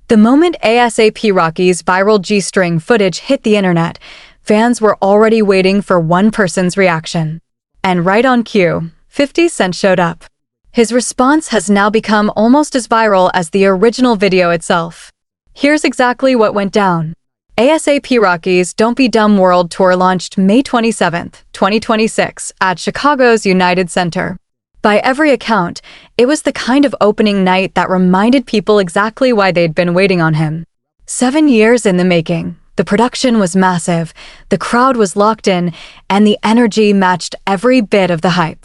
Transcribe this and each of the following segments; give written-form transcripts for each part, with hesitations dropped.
The moment ASAP Rocky's viral G-string footage hit the internet, fans were already waiting for one person's reaction. And right on cue, 50 Cent showed up. His response has now become almost as viral as the original video itself. Here's exactly what went down. ASAP Rocky's Don't Be Dumb World Tour launched May 27, 2026 at Chicago's United Center. By every account, it was the kind of opening night that reminded people exactly why they'd been waiting on him. 7 years in the making, the production was massive, the crowd was locked in, and the energy matched every bit of the hype.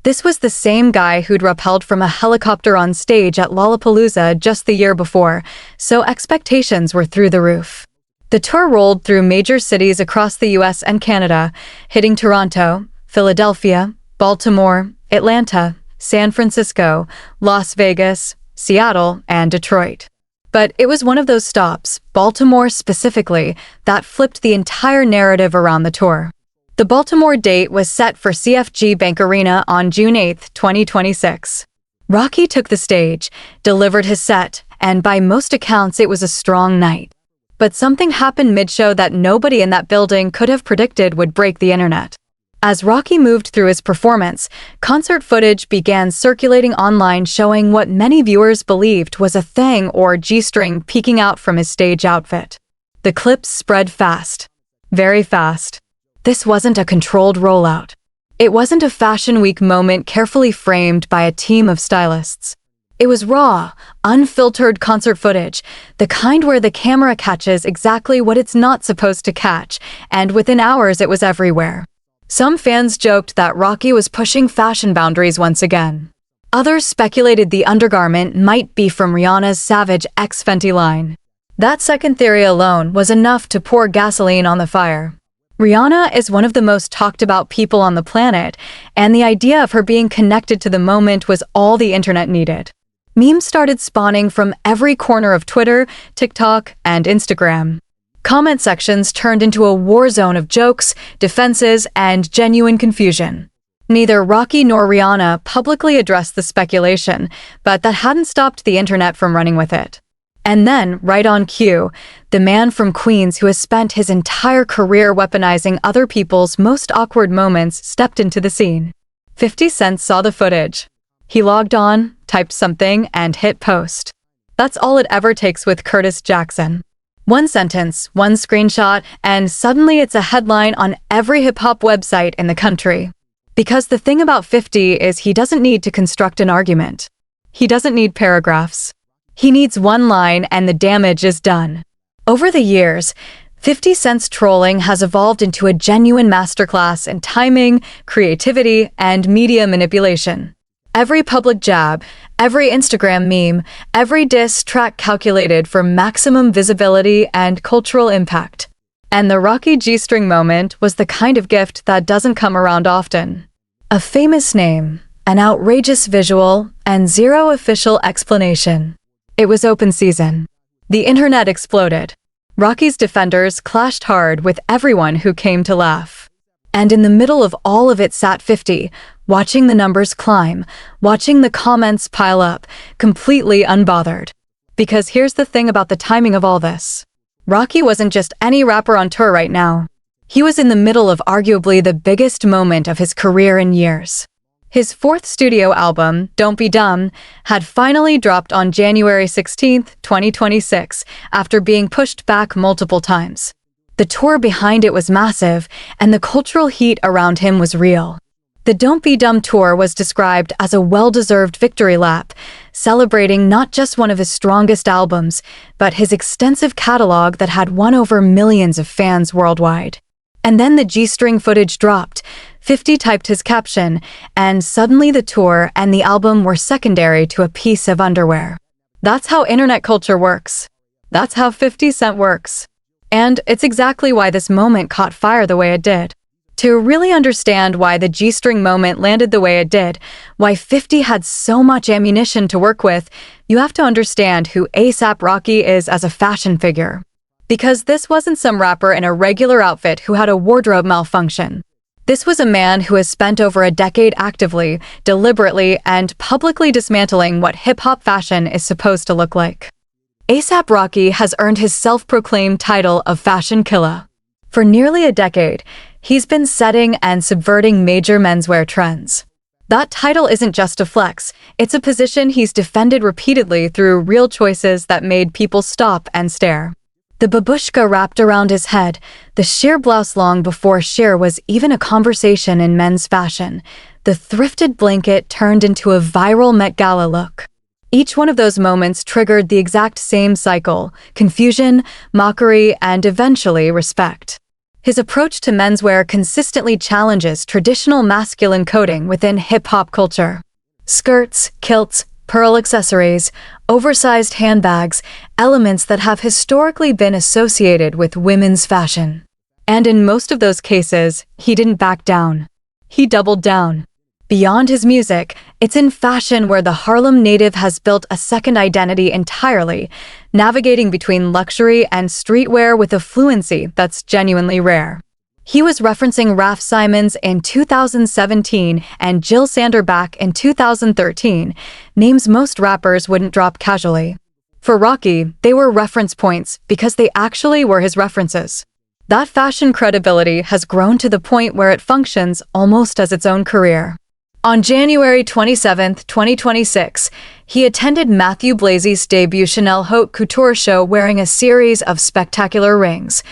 This was the same guy who'd rappelled from a helicopter on stage at Lollapalooza just the year before, so expectations were through the roof. The tour rolled through major cities across the US and Canada, hitting Toronto, Philadelphia, Baltimore, Atlanta, San Francisco, Las Vegas, Seattle, and Detroit. But it was one of those stops, Baltimore specifically, that flipped the entire narrative around the tour. The Baltimore date was set for CFG Bank Arena on June 8, 2026. Rocky took the stage, delivered his set, and by most accounts it was a strong night. But something happened mid-show that nobody in that building could have predicted would break the internet. As Rocky moved through his performance, concert footage began circulating online showing what many viewers believed was a thing or G-string peeking out from his stage outfit. The clips spread fast. Very fast. This wasn't a controlled rollout. It wasn't a Fashion Week moment carefully framed by a team of stylists. It was raw, unfiltered concert footage, the kind where the camera catches exactly what it's not supposed to catch, and within hours it was everywhere. Some fans joked that Rocky was pushing fashion boundaries once again. Others speculated the undergarment might be from Rihanna's Savage X Fenty line. That second theory alone was enough to pour gasoline on the fire. Rihanna is one of the most talked about people on the planet, and the idea of her being connected to the moment was all the internet needed. Memes started spawning from every corner of Twitter, TikTok, and Instagram. Comment sections turned into a war zone of jokes, defenses, and genuine confusion. Neither Rocky nor Rihanna publicly addressed the speculation, but that hadn't stopped the internet from running with it. And then, right on cue, the man from Queens who has spent his entire career weaponizing other people's most awkward moments stepped into the scene. 50 Cent saw the footage. He logged on, typed something, and hit post. That's all it ever takes with Curtis Jackson. One sentence, one screenshot, and suddenly it's a headline on every hip-hop website in the country. Because the thing about 50 is he doesn't need to construct an argument. He doesn't need paragraphs. He needs one line and the damage is done. Over the years, 50 Cent's trolling has evolved into a genuine masterclass in timing, creativity, and media manipulation. Every public jab, every Instagram meme, every diss track calculated for maximum visibility and cultural impact. And the Rocky G-string moment was the kind of gift that doesn't come around often. A famous name, an outrageous visual, and zero official explanation. It was open season. The internet exploded. Rocky's defenders clashed hard with everyone who came to laugh. And in the middle of all of it sat 50, watching the numbers climb, watching the comments pile up, completely unbothered. Because here's the thing about the timing of all this. Rocky wasn't just any rapper on tour right now. He was in the middle of arguably the biggest moment of his career in years. His fourth studio album, Don't Be Dumb, had finally dropped on January 16, 2026, after being pushed back multiple times. The tour behind it was massive, and the cultural heat around him was real. The Don't Be Dumb tour was described as a well-deserved victory lap, celebrating not just one of his strongest albums, but his extensive catalog that had won over millions of fans worldwide. And then the G-string footage dropped, 50 typed his caption, and suddenly the tour and the album were secondary to a piece of underwear. That's how internet culture works. That's how 50 Cent works. And it's exactly why this moment caught fire the way it did. To really understand why the G-string moment landed the way it did, why 50 had so much ammunition to work with, you have to understand who A$AP Rocky is as a fashion figure. Because this wasn't some rapper in a regular outfit who had a wardrobe malfunction. This was a man who has spent over a decade actively, deliberately, and publicly dismantling what hip-hop fashion is supposed to look like. A$AP Rocky has earned his self-proclaimed title of Fashion Killer. For nearly a decade, he's been setting and subverting major menswear trends. That title isn't just a flex, it's a position he's defended repeatedly through real choices that made people stop and stare. The babushka wrapped around his head, the sheer blouse long before sheer was even a conversation in men's fashion, the thrifted blanket turned into a viral Met Gala look. Each one of those moments triggered the exact same cycle: confusion, mockery, and eventually respect. His approach to menswear consistently challenges traditional masculine coding within hip-hop culture. Skirts, kilts, pearl accessories, oversized handbags, elements that have historically been associated with women's fashion. And in most of those cases, he didn't back down. He doubled down. Beyond his music, it's in fashion where the Harlem native has built a second identity entirely, navigating between luxury and streetwear with a fluency that's genuinely rare. He was referencing Raf Simons in 2017 and Jill Sanderback in 2013, names most rappers wouldn't drop casually. For Rocky, they were reference points because they actually were his references. That fashion credibility has grown to the point where it functions almost as its own career. On January 27, 2026, he attended Matthew Blazy's debut Chanel Haute Couture show wearing a series of spectacular rings,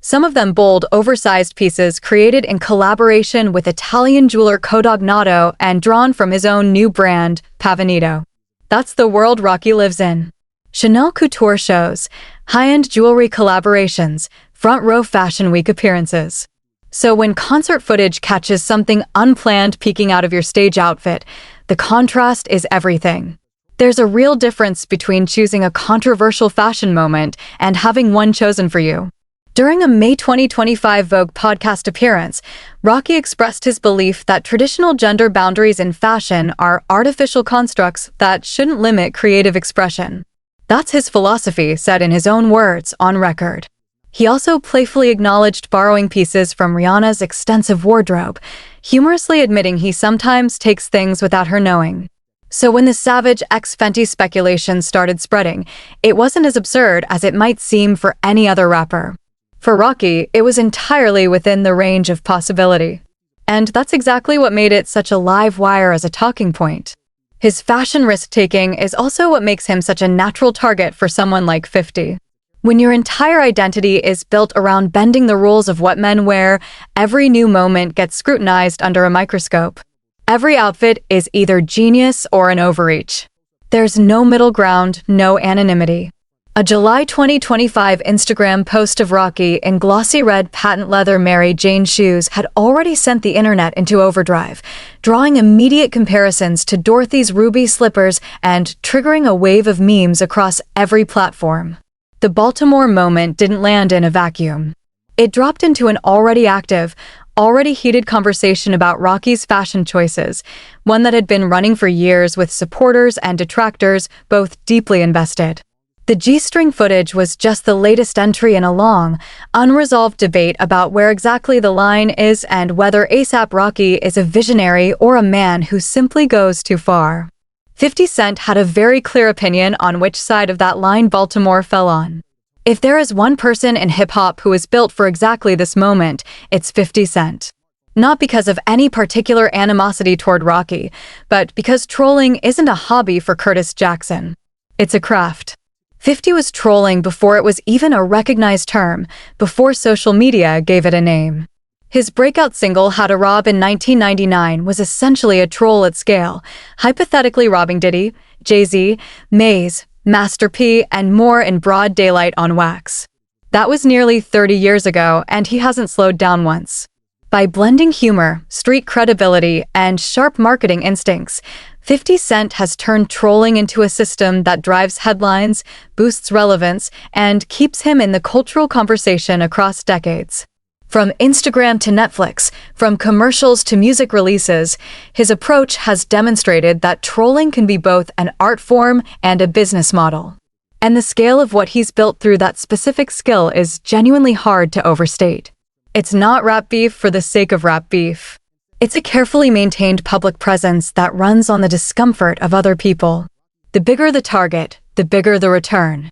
some of them bold, oversized pieces created in collaboration with Italian jeweler Codognato and drawn from his own new brand, Pavanito. That's the world Rocky lives in. Chanel Couture shows, high-end jewelry collaborations, front-row Fashion Week appearances. So when concert footage catches something unplanned peeking out of your stage outfit, the contrast is everything. There's a real difference between choosing a controversial fashion moment and having one chosen for you. During a May 2025 Vogue podcast appearance, Rocky expressed his belief that traditional gender boundaries in fashion are artificial constructs that shouldn't limit creative expression. That's his philosophy, said in his own words, on record. He also playfully acknowledged borrowing pieces from Rihanna's extensive wardrobe, humorously admitting he sometimes takes things without her knowing. So when the Savage x Fenty speculation started spreading, it wasn't as absurd as it might seem for any other rapper. For Rocky, it was entirely within the range of possibility. And that's exactly what made it such a live wire as a talking point. His fashion risk-taking is also what makes him such a natural target for someone like 50. When your entire identity is built around bending the rules of what men wear, every new moment gets scrutinized under a microscope. Every outfit is either genius or an overreach. There's no middle ground, no anonymity. A July 2025 Instagram post of Rocky in glossy red patent leather Mary Jane shoes had already sent the internet into overdrive, drawing immediate comparisons to Dorothy's ruby slippers and triggering a wave of memes across every platform. The Baltimore moment didn't land in a vacuum. It dropped into an already active, already heated conversation about Rocky's fashion choices, one that had been running for years with supporters and detractors both deeply invested. The G-string footage was just the latest entry in a long, unresolved debate about where exactly the line is and whether A$AP Rocky is a visionary or a man who simply goes too far. 50 Cent had a very clear opinion on which side of that line Baltimore fell on. If there is one person in hip-hop who is built for exactly this moment, it's 50 Cent. Not because of any particular animosity toward Rocky, but because trolling isn't a hobby for Curtis Jackson. It's a craft. 50 was trolling before it was even a recognized term, before social media gave it a name. His breakout single How to Rob in 1999 was essentially a troll at scale, hypothetically robbing Diddy, Jay-Z, Maze, Master P, and more in broad daylight on wax. That was nearly 30 years ago, and he hasn't slowed down once. By blending humor, street credibility, and sharp marketing instincts, 50 Cent has turned trolling into a system that drives headlines, boosts relevance, and keeps him in the cultural conversation across decades. From Instagram to Netflix, from commercials to music releases, his approach has demonstrated that trolling can be both an art form and a business model. And the scale of what he's built through that specific skill is genuinely hard to overstate. It's not rap beef for the sake of rap beef. It's a carefully maintained public presence that runs on the discomfort of other people. The bigger the target, the bigger the return.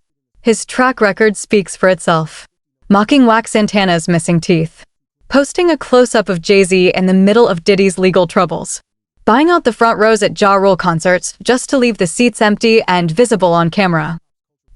His track record speaks for itself. Mocking Wax Santana's missing teeth. Posting a close-up of Jay-Z in the middle of Diddy's legal troubles. Buying out the front rows at Ja Rule concerts just to leave the seats empty and visible on camera.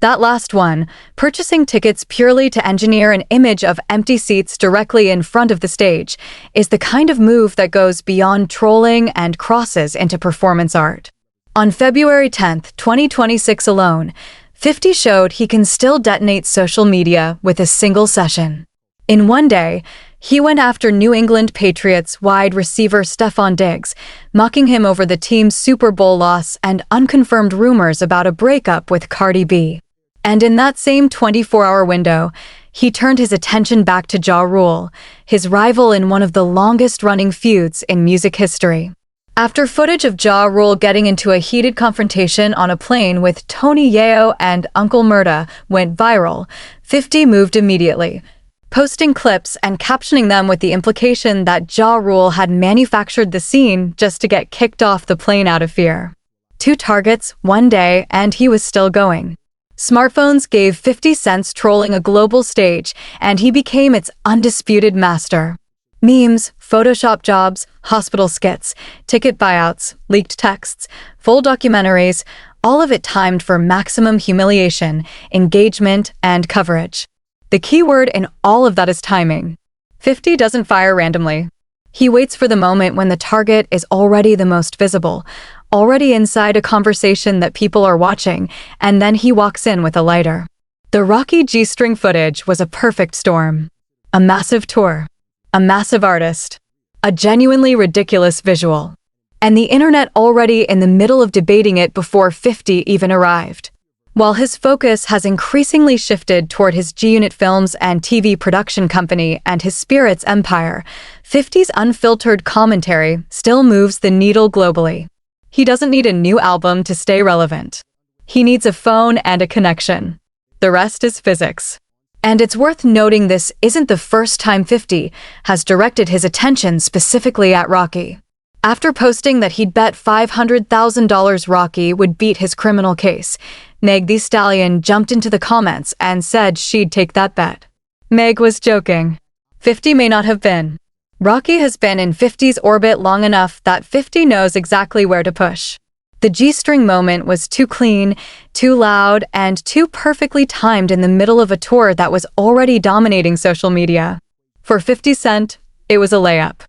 That last one, purchasing tickets purely to engineer an image of empty seats directly in front of the stage, is the kind of move that goes beyond trolling and crosses into performance art. On February 10th, 2026 alone, 50 showed he can still detonate social media with a single session. In one day, he went after New England Patriots wide receiver Stefon Diggs, mocking him over the team's Super Bowl loss and unconfirmed rumors about a breakup with Cardi B. And in that same 24-hour window, he turned his attention back to Ja Rule, his rival in one of the longest-running feuds in music history. After footage of Ja Rule getting into a heated confrontation on a plane with Tony Yayo and Uncle Murda went viral, 50 moved immediately, posting clips and captioning them with the implication that Ja Rule had manufactured the scene just to get kicked off the plane out of fear. 2 targets, 1 day, and he was still going. Smartphones gave 50 Cent's trolling a global stage, and he became its undisputed master. Memes, Photoshop jobs, hospital skits, ticket buyouts, leaked texts, full documentaries, all of it timed for maximum humiliation, engagement, and coverage. The key word in all of that is timing. 50 doesn't fire randomly. He waits for the moment when the target is already the most visible, already inside a conversation that people are watching, and then he walks in with a lighter. The Rocky G-string footage was a perfect storm. A massive tour. A massive artist. A genuinely ridiculous visual. And the internet already in the middle of debating it before 50 even arrived. While his focus has increasingly shifted toward his G-Unit Films and TV production company and his Spirits empire, 50's unfiltered commentary still moves the needle globally. He doesn't need a new album to stay relevant. He needs a phone and a connection. The rest is physics. And it's worth noting this isn't the first time 50 has directed his attention specifically at Rocky. After posting that he'd bet $500,000 Rocky would beat his criminal case, Meg Thee Stallion jumped into the comments and said she'd take that bet. Meg was joking. 50 may not have been. Rocky has been in 50's orbit long enough that 50 knows exactly where to push. The G-string moment was too clean, too loud, and too perfectly timed in the middle of a tour that was already dominating social media. For 50 Cent, it was a layup.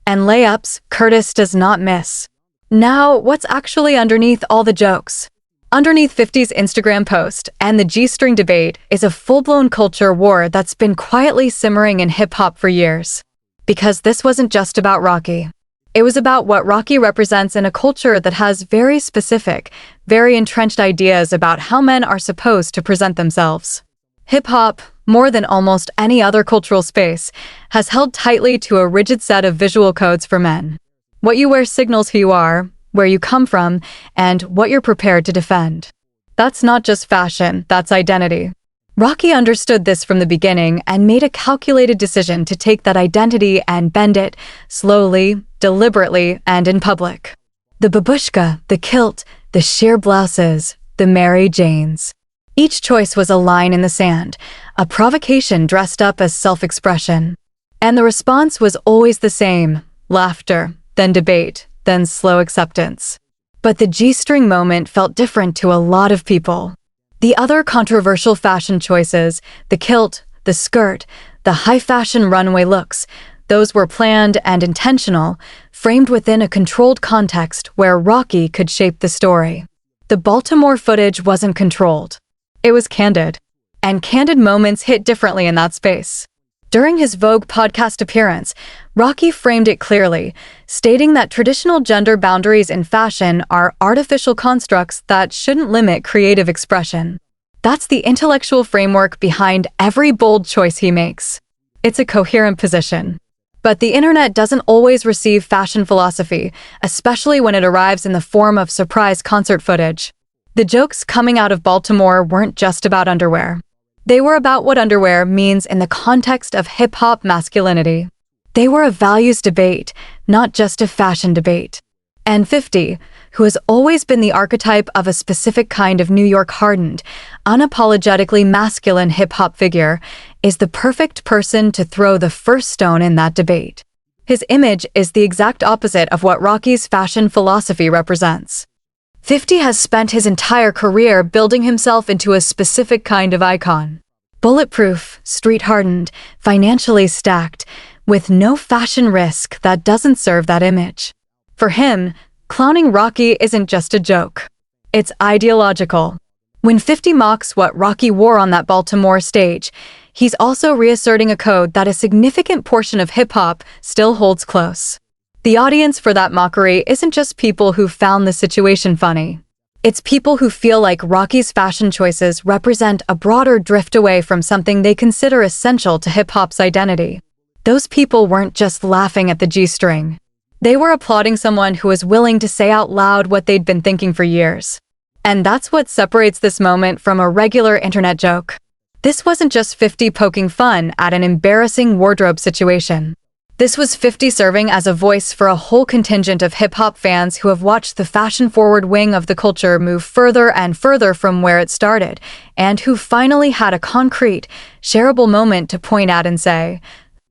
And layups, Curtis does not miss. Now, what's actually underneath all the jokes? Underneath 50's Instagram post and the G-string debate is a full-blown culture war that's been quietly simmering in hip-hop for years. Because this wasn't just about Rocky. It was about what Rocky represents in a culture that has very specific, very entrenched ideas about how men are supposed to present themselves. Hip-hop, more than almost any other cultural space, has held tightly to a rigid set of visual codes for men. What you wear signals who you are, where you come from, and what you're prepared to defend. That's not just fashion, that's identity. Rocky understood this from the beginning and made a calculated decision to take that identity and bend it, slowly, deliberately, and in public. The babushka, the kilt, the sheer blouses, the Mary Janes. Each choice was a line in the sand, a provocation dressed up as self-expression. And the response was always the same: laughter, then debate, then slow acceptance. But the G-string moment felt different to a lot of people. The other controversial fashion choices, the kilt, the skirt, the high-fashion runway looks, those were planned and intentional, framed within a controlled context where Rocky could shape the story. The Baltimore footage wasn't controlled. It was candid. And candid moments hit differently in that space. During his Vogue podcast appearance, Rocky framed it clearly, stating that traditional gender boundaries in fashion are artificial constructs that shouldn't limit creative expression. That's the intellectual framework behind every bold choice he makes. It's a coherent position. But the internet doesn't always receive fashion philosophy, especially when it arrives in the form of surprise concert footage. The jokes coming out of Baltimore weren't just about underwear. They were about what underwear means in the context of hip-hop masculinity. They were a values debate, not just a fashion debate. And 50, who has always been the archetype of a specific kind of New York hardened, unapologetically masculine hip-hop figure, is the perfect person to throw the first stone in that debate. His image is the exact opposite of what Rocky's fashion philosophy represents. 50 has spent his entire career building himself into a specific kind of icon. Bulletproof, street-hardened, financially stacked, with no fashion risk that doesn't serve that image. For him, clowning Rocky isn't just a joke. It's ideological. When 50 mocks what Rocky wore on that Baltimore stage, he's also reasserting a code that a significant portion of hip-hop still holds close. The audience for that mockery isn't just people who found the situation funny. It's people who feel like Rocky's fashion choices represent a broader drift away from something they consider essential to hip-hop's identity. Those people weren't just laughing at the G-string. They were applauding someone who was willing to say out loud what they'd been thinking for years. And that's what separates this moment from a regular internet joke. This wasn't just 50 poking fun at an embarrassing wardrobe situation. This was 50 serving as a voice for a whole contingent of hip-hop fans who have watched the fashion-forward wing of the culture move further and further from where it started, and who finally had a concrete, shareable moment to point at and say,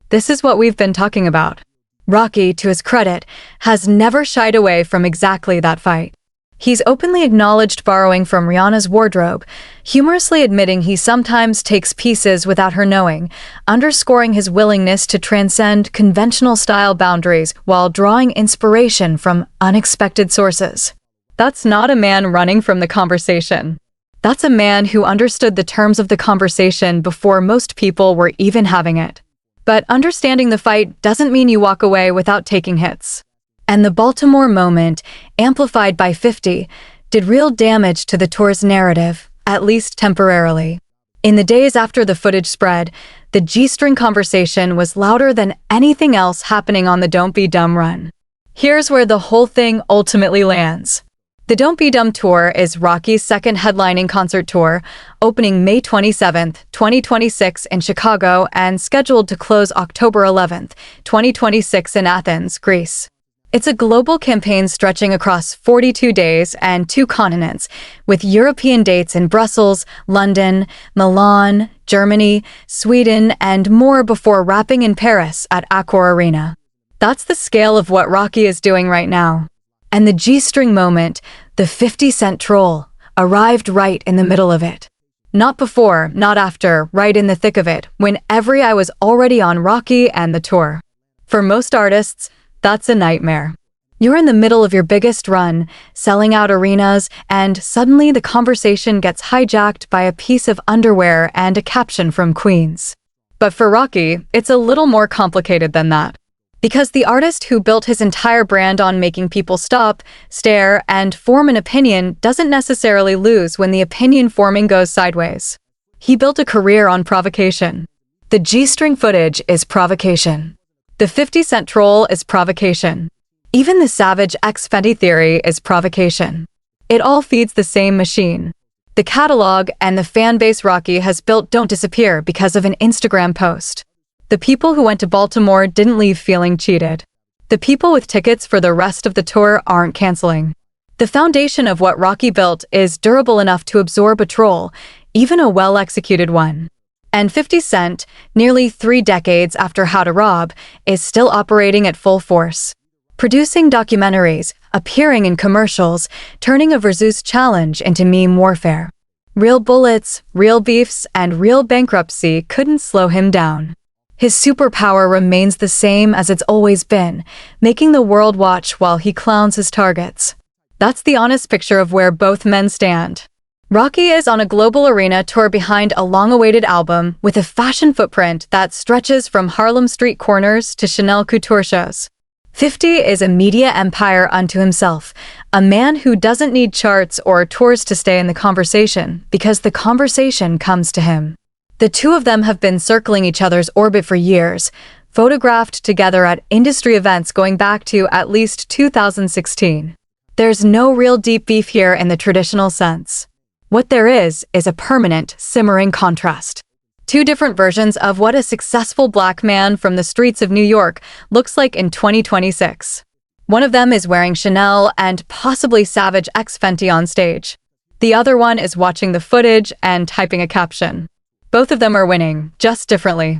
"This is what we've been talking about." Rocky, to his credit, has never shied away from exactly that fight. He's openly acknowledged borrowing from Rihanna's wardrobe, humorously admitting he sometimes takes pieces without her knowing, underscoring his willingness to transcend conventional style boundaries while drawing inspiration from unexpected sources. That's not a man running from the conversation. That's a man who understood the terms of the conversation before most people were even having it. But understanding the fight doesn't mean you walk away without taking hits. And the Baltimore moment, amplified by 50, did real damage to the tour's narrative, at least temporarily. In the days after the footage spread, the G-string conversation was louder than anything else happening on the Don't Be Dumb run. Here's where the whole thing ultimately lands. The Don't Be Dumb tour is Rocky's second headlining concert tour, opening May 27th, 2026 in Chicago and scheduled to close October 11th, 2026 in Athens, Greece. It's a global campaign stretching across 42 days and 2 continents, with European dates in Brussels, London, Milan, Germany, Sweden, and more before wrapping in Paris at Accor Arena. That's the scale of what Rocky is doing right now. And the G-string moment, the 50-cent troll, arrived right in the middle of it. Not before, not after, right in the thick of it, when every eye was already on Rocky and the tour. For most artists, that's a nightmare. You're in the middle of your biggest run, selling out arenas, and suddenly the conversation gets hijacked by a piece of underwear and a caption from Queens. But for Rocky, it's a little more complicated than that. Because the artist who built his entire brand on making people stop, stare, and form an opinion doesn't necessarily lose when the opinion forming goes sideways. He built a career on provocation. The G-string footage is provocation. The 50-cent troll is provocation. Even the Savage X Fenty theory is provocation. It all feeds the same machine. The catalog and the fan base Rocky has built don't disappear because of an Instagram post. The people who went to Baltimore didn't leave feeling cheated. The people with tickets for the rest of the tour aren't canceling. The foundation of what Rocky built is durable enough to absorb a troll, even a well-executed one. And 50 Cent, nearly 3 decades after How to Rob, is still operating at full force. Producing documentaries, appearing in commercials, turning a Versus challenge into meme warfare. Real bullets, real beefs, and real bankruptcy couldn't slow him down. His superpower remains the same as it's always been, making the world watch while he clowns his targets. That's the honest picture of where both men stand. Rocky is on a global arena tour behind a long-awaited album with a fashion footprint that stretches from Harlem street corners to Chanel couture shows. 50 is a media empire unto himself, a man who doesn't need charts or tours to stay in the conversation because the conversation comes to him. The two of them have been circling each other's orbit for years, photographed together at industry events going back to at least 2016. There's no real deep beef here in the traditional sense. What there is a permanent, simmering contrast. 2 different versions of what a successful black man from the streets of New York looks like in 2026. One of them is wearing Chanel and possibly Savage X Fenty on stage. The other one is watching the footage and typing a caption. Both of them are winning, just differently.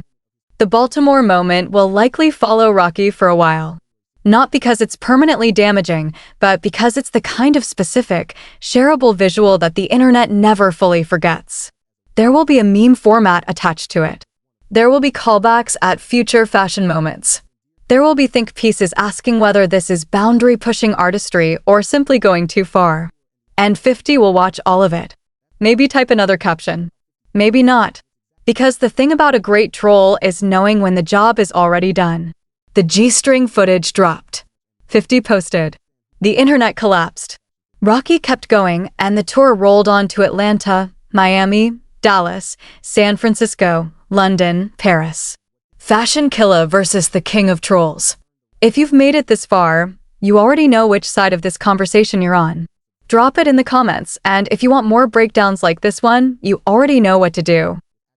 The Baltimore moment will likely follow Rocky for a while. Not because it's permanently damaging, but because it's the kind of specific, shareable visual that the internet never fully forgets. There will be a meme format attached to it. There will be callbacks at future fashion moments. There will be think pieces asking whether this is boundary-pushing artistry or simply going too far. And 50 will watch all of it. Maybe type another caption. Maybe not. Because the thing about a great troll is knowing when the job is already done. The G-string footage dropped. 50 posted. The internet collapsed. Rocky kept going, and the tour rolled on to Atlanta, Miami, Dallas, San Francisco, London, Paris. Fashion killer versus the king of trolls. If you've made it this far, you already know which side of this conversation you're on. Drop it in the comments, and if you want more breakdowns like this one, you already know what to do.